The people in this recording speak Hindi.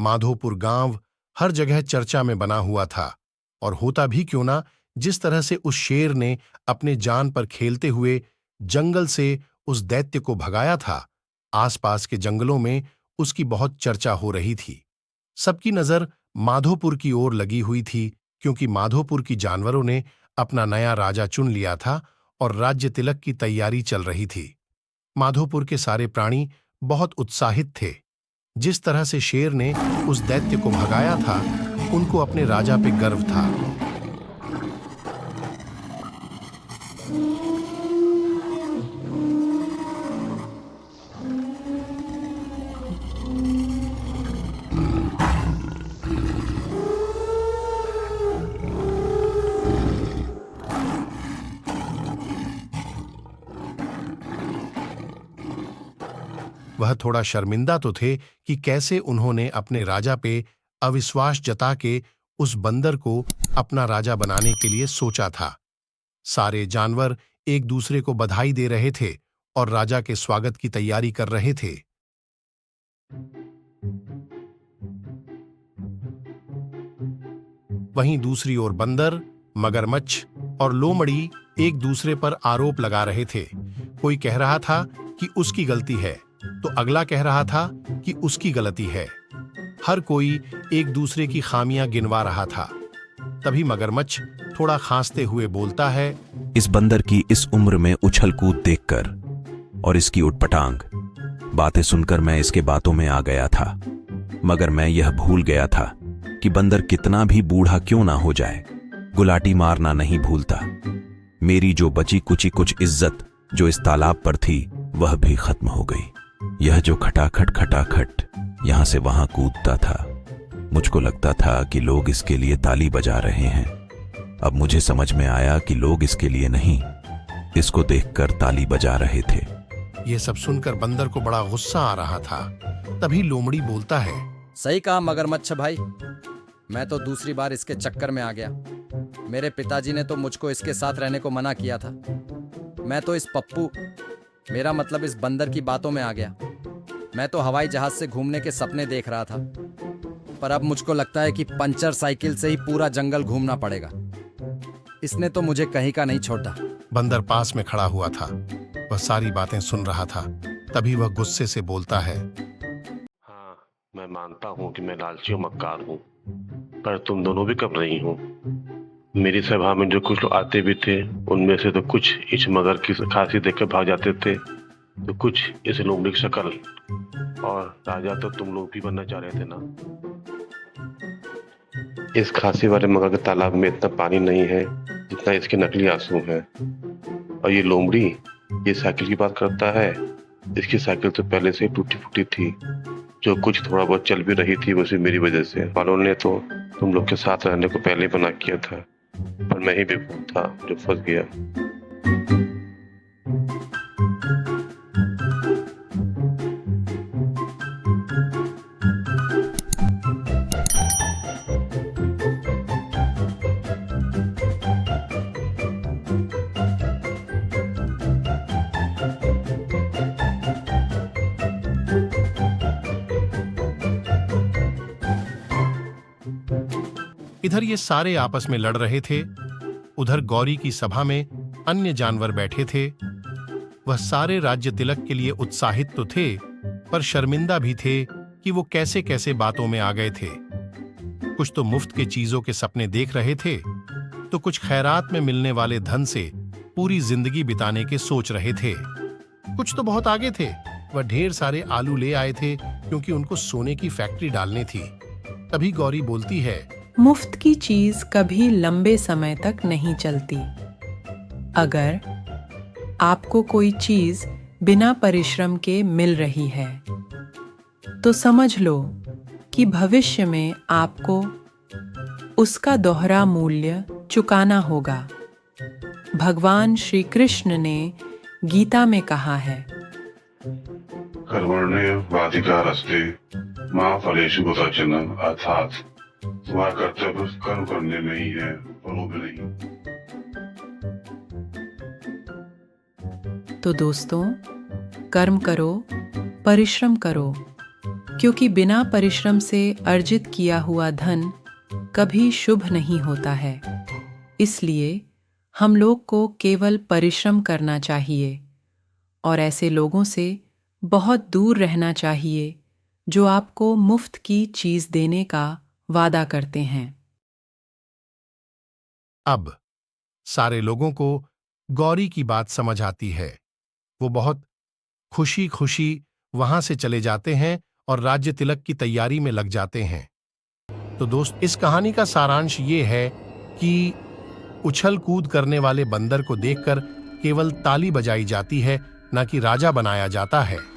माधोपुर गांव हर जगह चर्चा में बना हुआ था, और होता भी क्यों ना, जिस तरह से उस शेर ने अपने जान पर खेलते हुए जंगल से उस दैत्य को भगाया था, आसपास के जंगलों में उसकी बहुत चर्चा हो रही थी। सबकी नजर माधोपुर की ओर लगी हुई थी, क्योंकि माधोपुर की जानवरों ने अपना नया राजा चुन लिया था और राज्य तिलक की तैयारी चल रही थी। माधोपुर के सारे प्राणी बहुत उत्साहित थे। जिस तरह से शेर ने उस दैत्य को भगाया था, उनको अपने राजा पे गर्व था। वह थोड़ा शर्मिंदा तो थे कि कैसे उन्होंने अपने राजा पे अविश्वास जता के उस बंदर को अपना राजा बनाने के लिए सोचा था। सारे जानवर एक दूसरे को बधाई दे रहे थे और राजा के स्वागत की तैयारी कर रहे थे। वहीं दूसरी ओर बंदर, मगरमच्छ और लोमड़ी एक दूसरे पर आरोप लगा रहे थे। कोई कह रहा था कि उसकी गलती है, तो अगला कह रहा था कि उसकी गलती है। हर कोई एक दूसरे की खामियां गिनवा रहा था। तभी मगरमच्छ थोड़ा खांसते हुए बोलता है, इस बंदर की इस उम्र में उछल कूद देखकर और इसकी उटपटांग बातें सुनकर मैं इसके बातों में आ गया था, मगर मैं यह भूल गया था कि बंदर कितना भी बूढ़ा क्यों ना हो जाए, गुलाटी मारना नहीं भूलता। मेरी जो बची कुची कुछ इज्जत जो इस तालाब पर थी, वह भी खत्म हो गई। यह जो खटाखट खटाखट यहां से वहां कूदता था, मुझको लगता था कि लोग इसके लिए ताली बजा रहे हैं। अब मुझे समझ में आया कि लोग इसके लिए नहीं, इसको देखकर ताली बजा रहे थे। यह सब सुनकर बंदर को बड़ा गुस्सा आ रहा था। तभी लोमड़ी बोलता है, सही कहा मगरमच्छ भाई, मैं तो दूसरी बार इसके चक्कर में आ गया। मेरे पिताजी ने तो मुझको इसके साथ रहने को मना किया था। मैं तो इस पप्पू, मेरा मतलब इस बंदर की बातों में आ गया। मैं तो हवाई जहाज से घूमने के सपने देख रहा था, पर अब मुझको लगता है कि पंचर साइकिल से ही पूरा जंगल घूमना पड़ेगा। इसने तो मुझे कहीं का नहीं छोड़ा। बंदर पास में खड़ा हुआ था, वह सारी बातें सुन रहा था। तभी वह गुस्से से बोलता है, हाँ, मैं मानता हूँ कि मैं लालची और मक्कार हूँ, पर तुम दोनों भी कब नहीं हो। मेरी सभा में जो कुछ लोग आते भी थे, उनमें से तो कुछ इस मगर की खांसी देखकर भाग जाते थे, तो कुछ इस लोमड़ी की शक्ल, और राजा तो तुम लोग भी बनना चाह रहे थे ना। इस खांसी वाले मगर के तालाब में इतना पानी नहीं है जितना इसके नकली आंसू हैं। और ये लोमड़ी ये साइकिल की बात करता है, इसकी साइकिल तो पहले से टूटी फूटी थी। जो कुछ थोड़ा बहुत चल भी रही थी वो सिर्फ मेरी वजह से। वालों ने तो तुम लोग के साथ रहने को पहले ही मना किया था, पर मैं ही बेवकूफ था जो फंस गया। इधर ये सारे आपस में लड़ रहे थे, उधर गौरी की सभा में अन्य जानवर बैठे थे। वह सारे राज्य तिलक के लिए उत्साहित तो थे, पर शर्मिंदा भी थे कि वो कैसे कैसे बातों में आ गए थे। कुछ तो मुफ्त के चीजों के सपने देख रहे थे, तो कुछ खैरात में मिलने वाले धन से पूरी जिंदगी बिताने के सोच रहे थे। कुछ तो बहुत आगे थे, वह ढेर सारे आलू ले आए थे क्योंकि उनको सोने की फैक्ट्री डालनी थी। तभी गौरी बोलती है, मुफ्त की चीज कभी लंबे समय तक नहीं चलती। अगर आपको कोई चीज बिना परिश्रम के मिल रही है, तो समझ लो कि भविष्य में आपको उसका दोहरा मूल्य चुकाना होगा। भगवान श्री कृष्ण ने गीता में कहा है, कर्मण्येवाधिकारस्ते मा फलेषु कदाचन, अर्थात तुम्हारा कर्तव्य कर्म करने में ही है, फलों में नहीं। तो दोस्तों, कर्म करो, परिश्रम करो, क्योंकि बिना परिश्रम से अर्जित किया हुआ धन कभी शुभ नहीं होता है। इसलिए हम लोग को केवल परिश्रम करना चाहिए और ऐसे लोगों से बहुत दूर रहना चाहिए जो आपको मुफ्त की चीज देने का वादा करते हैं। अब सारे लोगों को गौरी की बात समझ आती है। वो बहुत खुशी खुशी वहां से चले जाते हैं और राज्य तिलक की तैयारी में लग जाते हैं। तो दोस्त, इस कहानी का सारांश ये है कि उछल कूद करने वाले बंदर को देखकर केवल ताली बजाई जाती है, न कि राजा बनाया जाता है।